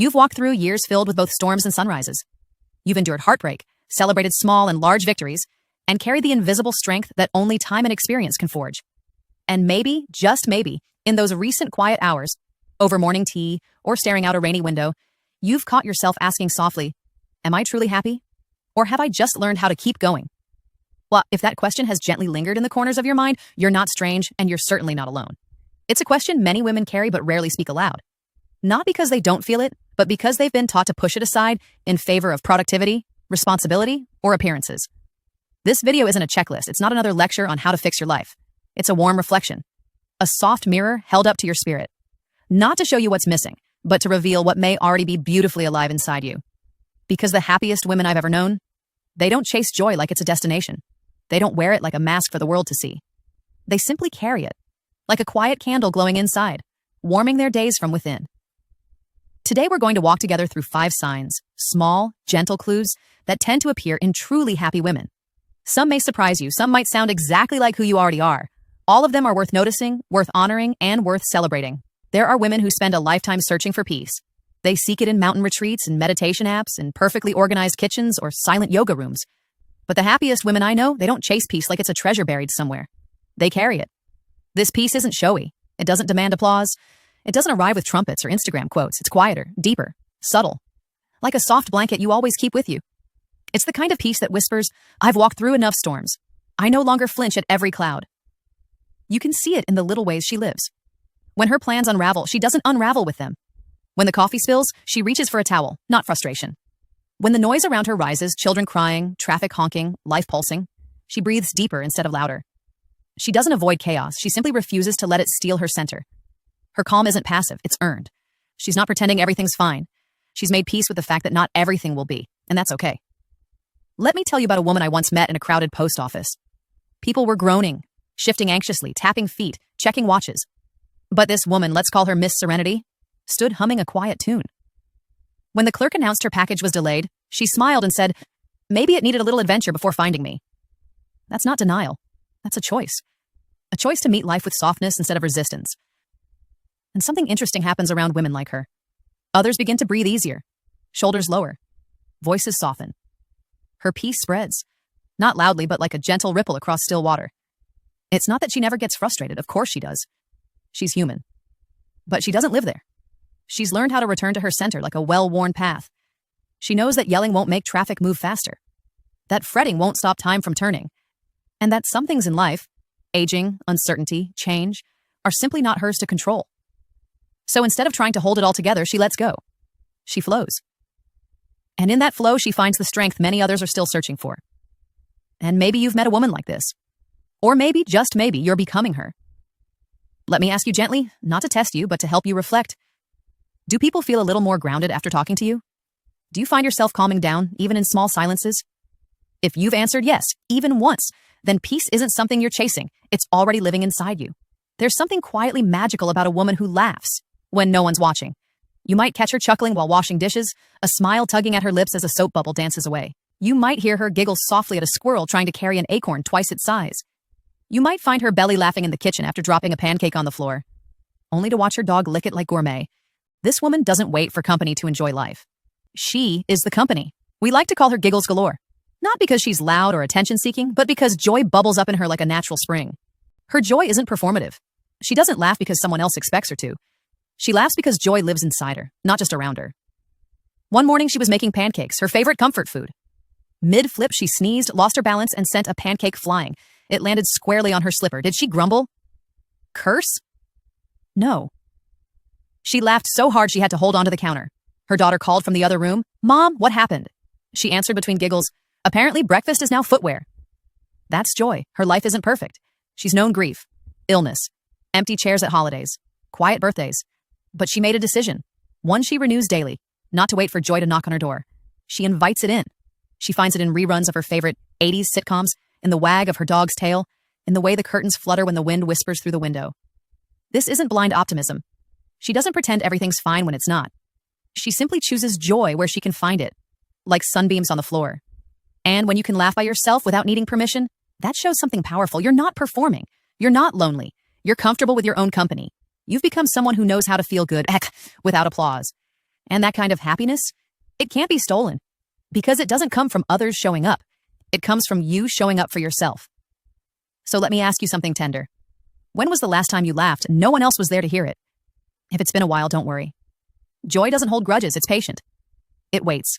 You've walked through years filled with both storms and sunrises. You've endured heartbreak, celebrated small and large victories, and carried the invisible strength that only time and experience can forge. And maybe, just maybe, in those recent quiet hours, over morning tea or staring out a rainy window, you've caught yourself asking softly, am I truly happy? Or have I just learned how to keep going? Well, if that question has gently lingered in the corners of your mind, you're not strange and you're certainly not alone. It's a question many women carry but rarely speak aloud. Not because they don't feel it, but because they've been taught to push it aside in favor of productivity, responsibility, or appearances. This video isn't a checklist. It's not another lecture on how to fix your life. It's a warm reflection, a soft mirror held up to your spirit. Not to show you what's missing, but to reveal what may already be beautifully alive inside you. Because the happiest women I've ever known, they don't chase joy like it's a destination. They don't wear it like a mask for the world to see. They simply carry it, like a quiet candle glowing inside, warming their days from within. Today we're going to walk together through 5 signs, small, gentle clues that tend to appear in truly happy women. Some may surprise you, some might sound exactly like who you already are. All of them are worth noticing, worth honoring, and worth celebrating. There are women who spend a lifetime searching for peace. They seek it in mountain retreats and meditation apps and perfectly organized kitchens or silent yoga rooms. But the happiest women I know, they don't chase peace like it's a treasure buried somewhere. They carry it. This peace isn't showy. It doesn't demand applause. It doesn't arrive with trumpets or Instagram quotes. It's quieter, deeper, subtle. Like a soft blanket you always keep with you. It's the kind of peace that whispers, I've walked through enough storms. I no longer flinch at every cloud. You can see it in the little ways she lives. When her plans unravel, she doesn't unravel with them. When the coffee spills, she reaches for a towel, not frustration. When the noise around her rises, children crying, traffic honking, life pulsing, she breathes deeper instead of louder. She doesn't avoid chaos. She simply refuses to let it steal her center. Her calm isn't passive. It's earned. She's not pretending everything's fine. She's made peace with the fact that not everything will be, and that's okay. Let me tell you about a woman I once met in a crowded post office. People were groaning, shifting anxiously, tapping feet, checking watches. But this woman, let's call her Miss Serenity, stood humming a quiet tune. When the clerk announced her package was delayed, she smiled and said, maybe it needed a little adventure before finding me. That's not denial. That's a choice. A choice to meet life with softness instead of resistance. And something interesting happens around women like her. Others begin to breathe easier, shoulders lower, voices soften. Her peace spreads, not loudly, but like a gentle ripple across still water. It's not that she never gets frustrated. Of course she does. She's human. But she doesn't live there. She's learned how to return to her center like a well-worn path. She knows that yelling won't make traffic move faster, that fretting won't stop time from turning, and that some things in life, aging, uncertainty, change, are simply not hers to control. So instead of trying to hold it all together, she lets go. She flows. And in that flow, she finds the strength many others are still searching for. And maybe you've met a woman like this. Or maybe, just maybe, you're becoming her. Let me ask you gently, not to test you, but to help you reflect. Do people feel a little more grounded after talking to you? Do you find yourself calming down, even in small silences? If you've answered yes, even once, then peace isn't something you're chasing. It's already living inside you. There's something quietly magical about a woman who laughs when no one's watching. You might catch her chuckling while washing dishes, a smile tugging at her lips as a soap bubble dances away. You might hear her giggle softly at a squirrel trying to carry an acorn twice its size. You might find her belly laughing in the kitchen after dropping a pancake on the floor, only to watch her dog lick it like gourmet. This woman doesn't wait for company to enjoy life. She is the company. We like to call her Giggles Galore. Not because she's loud or attention-seeking, but because joy bubbles up in her like a natural spring. Her joy isn't performative. She doesn't laugh because someone else expects her to. She laughs because joy lives inside her, not just around her. One morning she was making pancakes, her favorite comfort food. Mid-flip, she sneezed, lost her balance, and sent a pancake flying. It landed squarely on her slipper. Did she grumble? Curse? No. She laughed so hard she had to hold onto the counter. Her daughter called from the other room, Mom, what happened? She answered between giggles, apparently breakfast is now footwear. That's joy. Her life isn't perfect. She's known grief, illness, empty chairs at holidays, quiet birthdays. But she made a decision, one she renews daily, not to wait for joy to knock on her door. She invites it in. She finds it in reruns of her favorite 80s sitcoms, in the wag of her dog's tail, in the way the curtains flutter when the wind whispers through the window. This isn't blind optimism. She doesn't pretend everything's fine when it's not. She simply chooses joy where she can find it, like sunbeams on the floor. And when you can laugh by yourself without needing permission, that shows something powerful. You're not performing. You're not lonely. You're comfortable with your own company. You've become someone who knows how to feel good, without applause. And that kind of happiness, it can't be stolen because it doesn't come from others showing up. It comes from you showing up for yourself. So let me ask you something tender. When was the last time you laughed and no one else was there to hear it? If it's been a while, don't worry. Joy doesn't hold grudges, it's patient. It waits.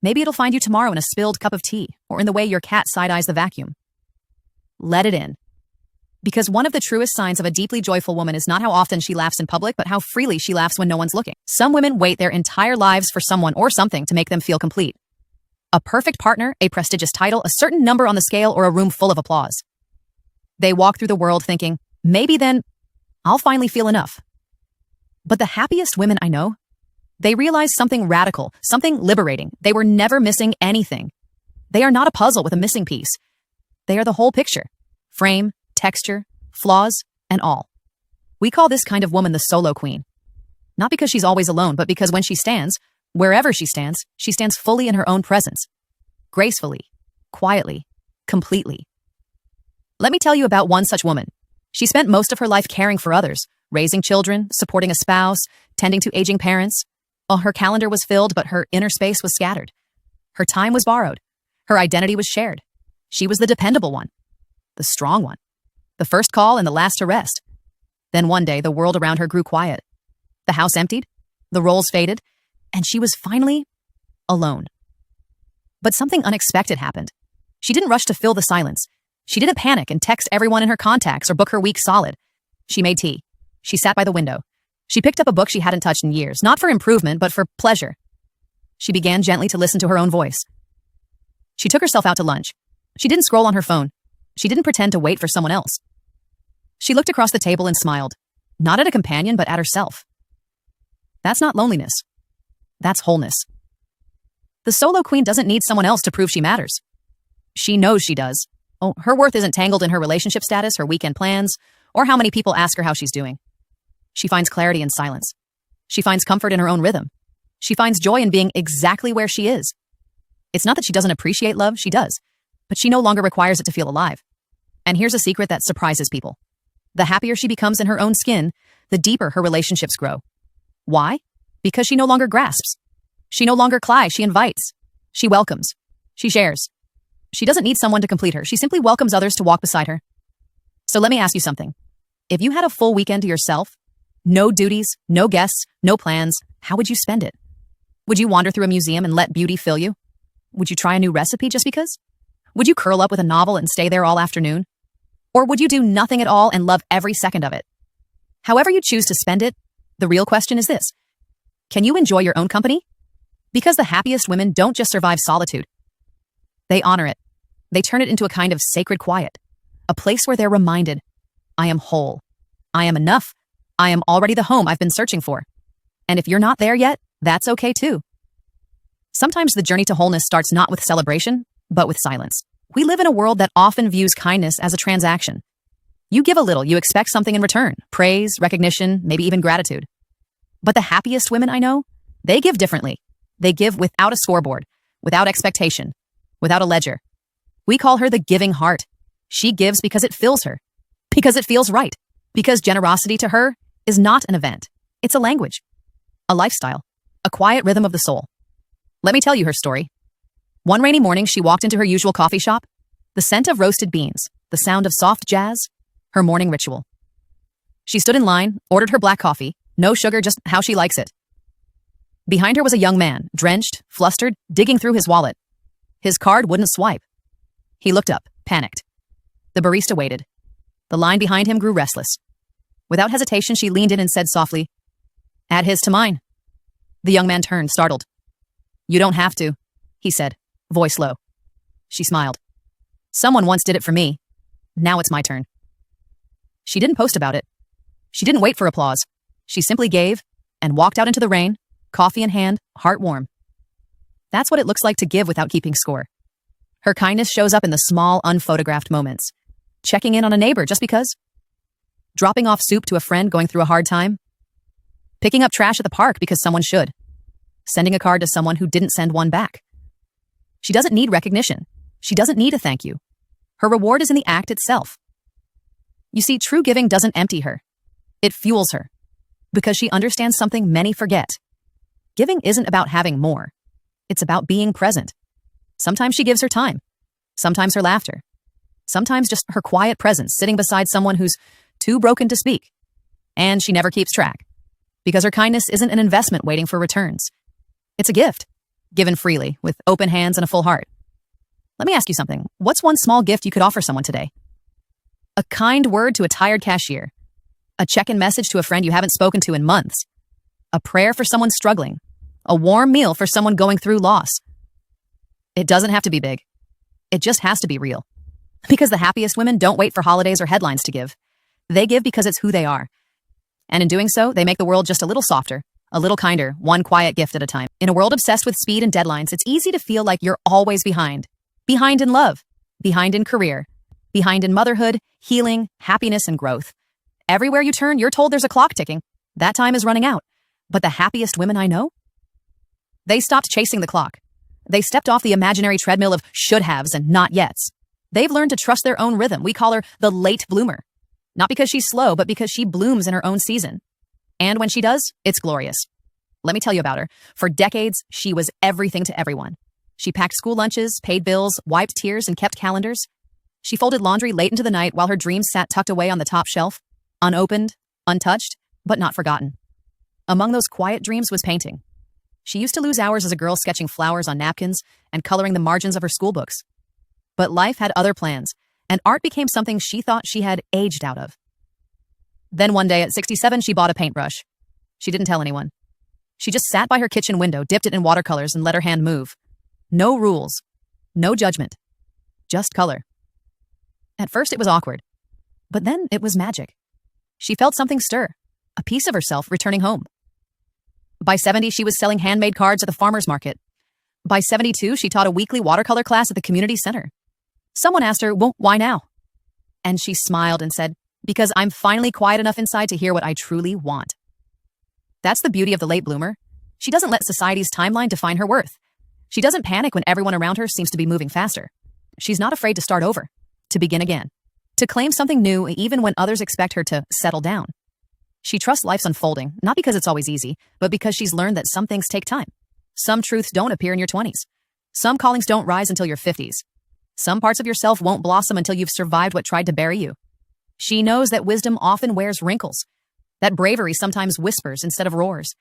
Maybe it'll find you tomorrow in a spilled cup of tea or in the way your cat side-eyes the vacuum. Let it in. Because one of the truest signs of a deeply joyful woman is not how often she laughs in public, but how freely she laughs when no one's looking. Some women wait their entire lives for someone or something to make them feel complete. A perfect partner, a prestigious title, a certain number on the scale, or a room full of applause. They walk through the world thinking, maybe then I'll finally feel enough. But the happiest women I know, they realize something radical, something liberating. They were never missing anything. They are not a puzzle with a missing piece. They are the whole picture. Frame, texture, flaws, and all. We call this kind of woman the solo queen. Not because she's always alone, but because when she stands, wherever she stands fully in her own presence. Gracefully, quietly, completely. Let me tell you about one such woman. She spent most of her life caring for others, raising children, supporting a spouse, tending to aging parents. Well, her calendar was filled, but her inner space was scattered. Her time was borrowed. Her identity was shared. She was the dependable one, the strong one, the first call and the last to rest. Then one day, the world around her grew quiet. The house emptied, the roles faded, and she was finally alone. But something unexpected happened. She didn't rush to fill the silence. She didn't panic and text everyone in her contacts or book her week solid. She made tea. She sat by the window. She picked up a book she hadn't touched in years, not for improvement, but for pleasure. She began gently to listen to her own voice. She took herself out to lunch. She didn't scroll on her phone. She didn't pretend to wait for someone else. She looked across the table and smiled, not at a companion, but at herself. That's not loneliness. That's wholeness. The solo queen doesn't need someone else to prove she matters. She knows she does. Oh, her worth isn't tangled in her relationship status, her weekend plans, or how many people ask her how she's doing. She finds clarity in silence. She finds comfort in her own rhythm. She finds joy in being exactly where she is. It's not that she doesn't appreciate love, she does, but she no longer requires it to feel alive. And here's a secret that surprises people. The happier she becomes in her own skin, the deeper her relationships grow. Why? Because she no longer grasps. She no longer clies, she invites. She welcomes. She shares. She doesn't need someone to complete her. She simply welcomes others to walk beside her. So let me ask you something. If you had a full weekend to yourself, no duties, no guests, no plans, how would you spend it? Would you wander through a museum and let beauty fill you? Would you try a new recipe just because? Would you curl up with a novel and stay there all afternoon? Or would you do nothing at all and love every second of it? However you choose to spend it, the real question is this. Can you enjoy your own company? Because the happiest women don't just survive solitude. They honor it. They turn it into a kind of sacred quiet, a place where they're reminded, I am whole. I am enough. I am already the home I've been searching for. And if you're not there yet, that's okay too. Sometimes the journey to wholeness starts not with celebration, but with silence. We live in a world that often views kindness as a transaction. You give a little, you expect something in return, praise, recognition, maybe even gratitude. But the happiest women I know, they give differently. They give without a scoreboard, without expectation, without a ledger. We call her the giving heart. She gives because it fills her, because it feels right, because generosity to her is not an event. It's a language, a lifestyle, a quiet rhythm of the soul. Let me tell you her story. One rainy morning, she walked into her usual coffee shop. The scent of roasted beans, the sound of soft jazz, her morning ritual. She stood in line, ordered her black coffee, no sugar, just how she likes it. Behind her was a young man, drenched, flustered, digging through his wallet. His card wouldn't swipe. He looked up, panicked. The barista waited. The line behind him grew restless. Without hesitation, she leaned in and said softly, "Add his to mine." The young man turned, startled. "You don't have to," he said, voice low. She smiled. "Someone once did it for me. Now it's my turn." She didn't post about it. She didn't wait for applause. She simply gave and walked out into the rain, coffee in hand, heart warm. That's what it looks like to give without keeping score. Her kindness shows up in the small, unphotographed moments. Checking in on a neighbor just because. Dropping off soup to a friend going through a hard time. Picking up trash at the park because someone should. Sending a card to someone who didn't send one back. She doesn't need recognition. She doesn't need a thank you. Her reward is in the act itself. You see, true giving doesn't empty her. It fuels her. Because she understands something many forget. Giving isn't about having more. It's about being present. Sometimes she gives her time. Sometimes her laughter. Sometimes just her quiet presence sitting beside someone who's too broken to speak. And she never keeps track. Because her kindness isn't an investment waiting for returns. It's a gift, given freely, with open hands and a full heart. Let me ask you something. What's one small gift you could offer someone today? A kind word to a tired cashier. A check-in message to a friend you haven't spoken to in months. A prayer for someone struggling. A warm meal for someone going through loss. It doesn't have to be big. It just has to be real. Because the happiest women don't wait for holidays or headlines to give. They give because it's who they are. And in doing so, they make the world just a little softer, a little kinder, one quiet gift at a time. In a world obsessed with speed and deadlines, it's easy to feel like you're always behind. Behind in love, behind in career, behind in motherhood, healing, happiness, and growth. Everywhere you turn, you're told there's a clock ticking. That time is running out. But the happiest women I know? They stopped chasing the clock. They stepped off the imaginary treadmill of should-haves and not-yets. They've learned to trust their own rhythm. We call her the late bloomer. Not because she's slow, but because she blooms in her own season. And when she does, it's glorious. Let me tell you about her. For decades, she was everything to everyone. She packed school lunches, paid bills, wiped tears, and kept calendars. She folded laundry late into the night while her dreams sat tucked away on the top shelf, unopened, untouched, but not forgotten. Among those quiet dreams was painting. She used to lose hours as a girl sketching flowers on napkins and coloring the margins of her school books. But life had other plans, and art became something she thought she had aged out of. Then one day at 67, she bought a paintbrush. She didn't tell anyone. She just sat by her kitchen window, dipped it in watercolors, and let her hand move. No rules. No judgment. Just color. At first it was awkward, but then it was magic. She felt something stir, a piece of herself returning home. By 70, she was selling handmade cards at the farmer's market. By 72, she taught a weekly watercolor class at the community center. Someone asked her, well, why now? And she smiled and said, because I'm finally quiet enough inside to hear what I truly want. That's the beauty of the late bloomer. She doesn't let society's timeline define her worth. She doesn't panic when everyone around her seems to be moving faster. She's not afraid to start over, to begin again, to claim something new even when others expect her to settle down. She trusts life's unfolding, not because it's always easy, but because she's learned that some things take time. Some truths don't appear in your 20s. Some callings don't rise until your 50s. Some parts of yourself won't blossom until you've survived what tried to bury you. She knows that wisdom often wears wrinkles, that bravery sometimes whispers instead of roars.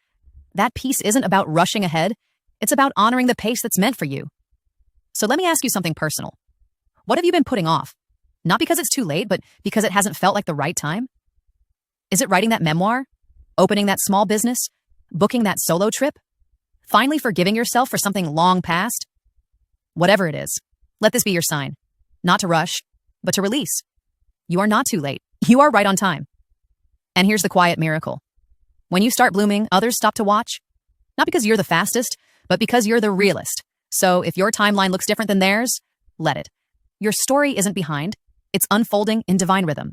That peace isn't about rushing ahead. It's about honoring the pace that's meant for you. So let me ask you something personal. What have you been putting off? Not because it's too late, but because it hasn't felt like the right time? Is it writing that memoir? Opening that small business? Booking that solo trip? Finally forgiving yourself for something long past? Whatever it is, let this be your sign. Not to rush, but to release. You are not too late. You are right on time. And here's the quiet miracle. When you start blooming, others stop to watch. Not because you're the fastest, but because you're the realest. So if your timeline looks different than theirs, let it. Your story isn't behind. It's unfolding in divine rhythm.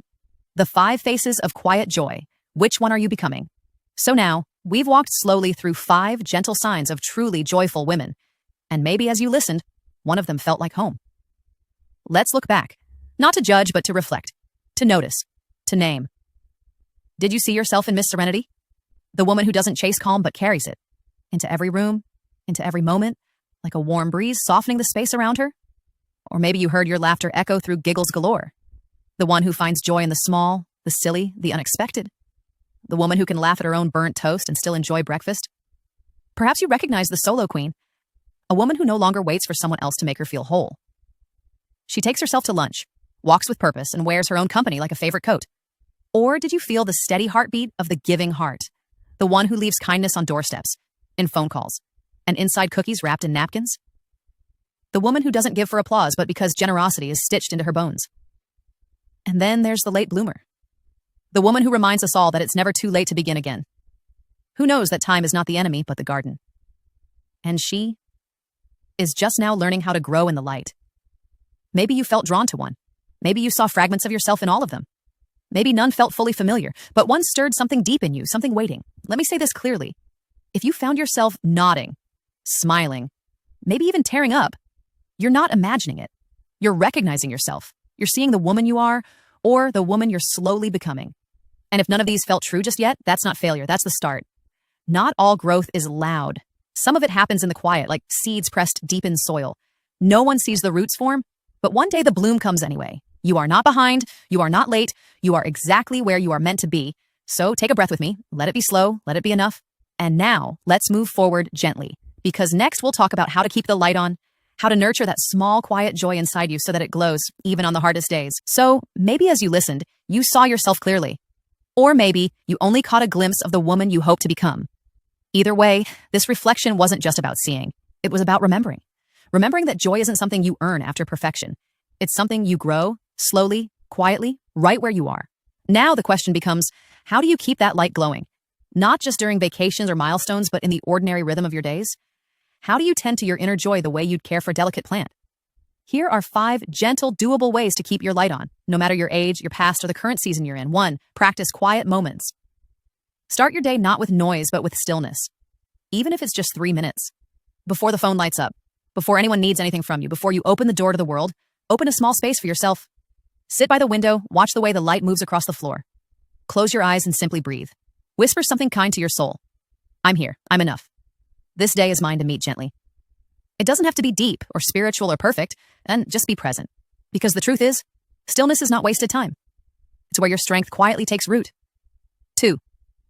The 5 faces of quiet joy. Which one are you becoming? So now, we've walked slowly through 5 gentle signs of truly joyful women. And maybe as you listened, one of them felt like home. Let's look back. Not to judge, but to reflect. To notice. To name. Did you see yourself in Miss Serenity? The woman who doesn't chase calm but carries it. Into every room, into every moment, like a warm breeze softening the space around her? Or maybe you heard your laughter echo through giggles galore. The one who finds joy in the small, the silly, the unexpected. The woman who can laugh at her own burnt toast and still enjoy breakfast. Perhaps you recognize the solo queen, a woman who no longer waits for someone else to make her feel whole. She takes herself to lunch, walks with purpose, and wears her own company like a favorite coat. Or did you feel the steady heartbeat of the giving heart, the one who leaves kindness on doorsteps, in phone calls, and inside cookies wrapped in napkins? The woman who doesn't give for applause but because generosity is stitched into her bones. And then there's the late bloomer, the woman who reminds us all that it's never too late to begin again. Who knows that time is not the enemy but the garden? And she is just now learning how to grow in the light. Maybe you felt drawn to one. Maybe you saw fragments of yourself in all of them. Maybe none felt fully familiar, but one stirred something deep in you, something waiting. Let me say this clearly. If you found yourself nodding, smiling, maybe even tearing up, you're not imagining it. You're recognizing yourself. You're seeing the woman you are, or the woman you're slowly becoming. And if none of these felt true just yet, that's not failure, that's the start. Not all growth is loud. Some of it happens in the quiet, like seeds pressed deep in soil. No one sees the roots form, but one day the bloom comes anyway. You are not behind, you are not late, you are exactly where you are meant to be. So take a breath with me, let it be slow, let it be enough. And now, let's move forward gently, because next we'll talk about how to keep the light on, how to nurture that small, quiet joy inside you so that it glows, even on the hardest days. So maybe as you listened, you saw yourself clearly. Or maybe you only caught a glimpse of the woman you hope to become. Either way, this reflection wasn't just about seeing. It was about remembering. Remembering that joy isn't something you earn after perfection. It's something you grow, slowly, quietly, right where you are. Now the question becomes, how do you keep that light glowing? Not just during vacations or milestones, but in the ordinary rhythm of your days? How do you tend to your inner joy the way you'd care for a delicate plant? Here are 5 gentle, doable ways to keep your light on, no matter your age, your past, or the current season you're in. 1. Practice quiet moments. Start your day not with noise, but with stillness. Even if it's just 3 minutes. Before the phone lights up, before anyone needs anything from you, before you open the door to the world, open a small space for yourself. Sit by the window, watch the way the light moves across the floor. Close your eyes and simply breathe. Whisper something kind to your soul. I'm here, I'm enough. This day is mine to meet gently. It doesn't have to be deep or spiritual or perfect, and just be present. Because the truth is, stillness is not wasted time. It's where your strength quietly takes root. 2.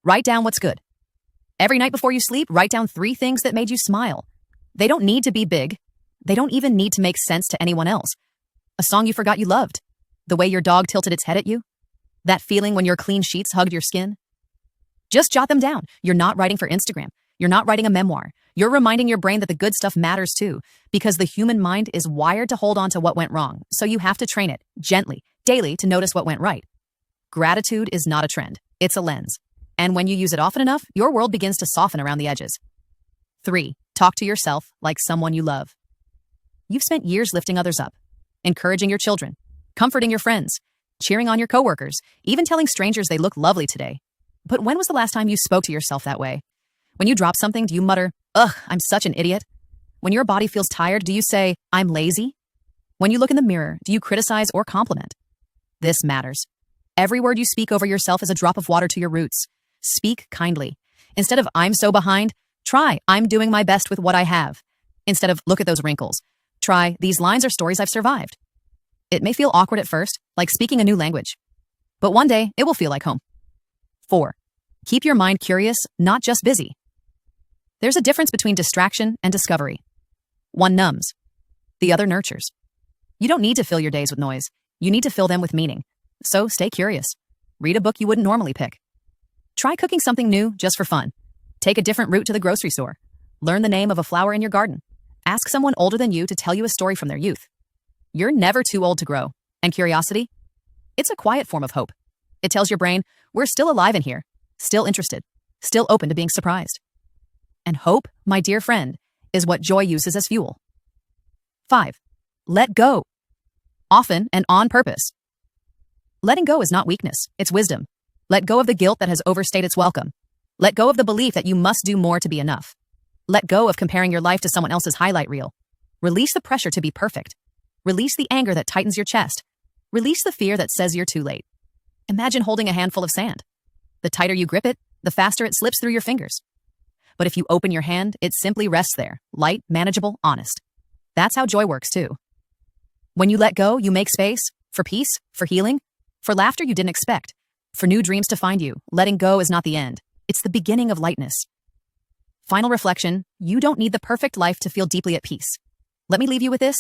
Write down what's good. Every night before you sleep, write down 3 things that made you smile. They don't need to be big. They don't even need to make sense to anyone else. A song you forgot you loved. The way your dog tilted its head at you. That feeling when your clean sheets hugged your skin. Just jot them down. You're not writing for Instagram. You're not writing a memoir. You're reminding your brain that the good stuff matters too, because the human mind is wired to hold on to what went wrong. So you have to train it, gently, daily, to notice what went right. Gratitude is not a trend. It's a lens. And when you use it often enough, your world begins to soften around the edges. 3. Talk to yourself like someone you love. You've spent years lifting others up, encouraging your children, comforting your friends, cheering on your coworkers, even telling strangers they look lovely today. But when was the last time you spoke to yourself that way? When you drop something, do you mutter, "Ugh, I'm such an idiot"? When your body feels tired, do you say, "I'm lazy"? When you look in the mirror, do you criticize or compliment? This matters. Every word you speak over yourself is a drop of water to your roots. Speak kindly. Instead of "I'm so behind," try "I'm doing my best with what I have." Instead of "Look at those wrinkles," try "These lines are stories I've survived." It may feel awkward at first, like speaking a new language. But one day, it will feel like home. 4. Keep your mind curious, not just busy. There's a difference between distraction and discovery. One numbs. The other nurtures. You don't need to fill your days with noise. You need to fill them with meaning. So stay curious. Read a book you wouldn't normally pick. Try cooking something new just for fun. Take a different route to the grocery store. Learn the name of a flower in your garden. Ask someone older than you to tell you a story from their youth. You're never too old to grow. And curiosity? It's a quiet form of hope. It tells your brain, we're still alive in here, still interested, still open to being surprised. And hope, my dear friend, is what joy uses as fuel. 5. Let go. Often and on purpose. Letting go is not weakness, it's wisdom. Let go of the guilt that has overstayed its welcome. Let go of the belief that you must do more to be enough. Let go of comparing your life to someone else's highlight reel. Release the pressure to be perfect. Release the anger that tightens your chest. Release the fear that says you're too late. Imagine holding a handful of sand. The tighter you grip it, the faster it slips through your fingers. But if you open your hand, it simply rests there, light, manageable, honest. That's how joy works too. When you let go, you make space for peace, for healing, for laughter you didn't expect, for new dreams to find you. Letting go is not the end. It's the beginning of lightness. Final reflection, you don't need the perfect life to feel deeply at peace. Let me leave you with this.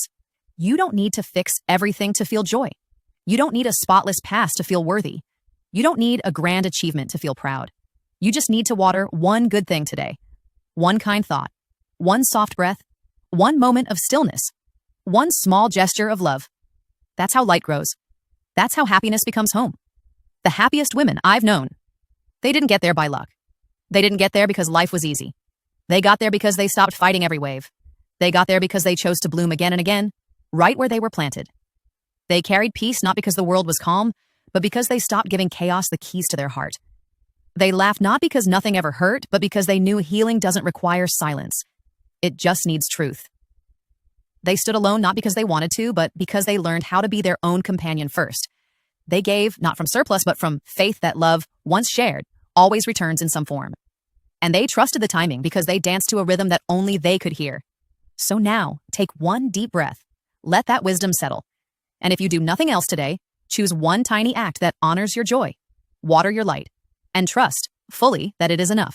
You don't need to fix everything to feel joy. You don't need a spotless past to feel worthy. You don't need a grand achievement to feel proud. You just need to water one good thing today. One kind thought, one soft breath, one moment of stillness, one small gesture of love. That's how light grows. That's how happiness becomes home. The happiest women I've known, they didn't get there by luck. They didn't get there because life was easy. They got there because they stopped fighting every wave. They got there because they chose to bloom again and again, right where they were planted. They carried peace not because the world was calm, but because they stopped giving chaos the keys to their heart. They laughed not because nothing ever hurt, but because they knew healing doesn't require silence. It just needs truth. They stood alone not because they wanted to, but because they learned how to be their own companion first. They gave, not from surplus, but from faith that love, once shared, always returns in some form. And they trusted the timing because they danced to a rhythm that only they could hear. So now, take one deep breath. Let that wisdom settle. And if you do nothing else today, choose one tiny act that honors your joy, water your light, and trust fully that it is enough.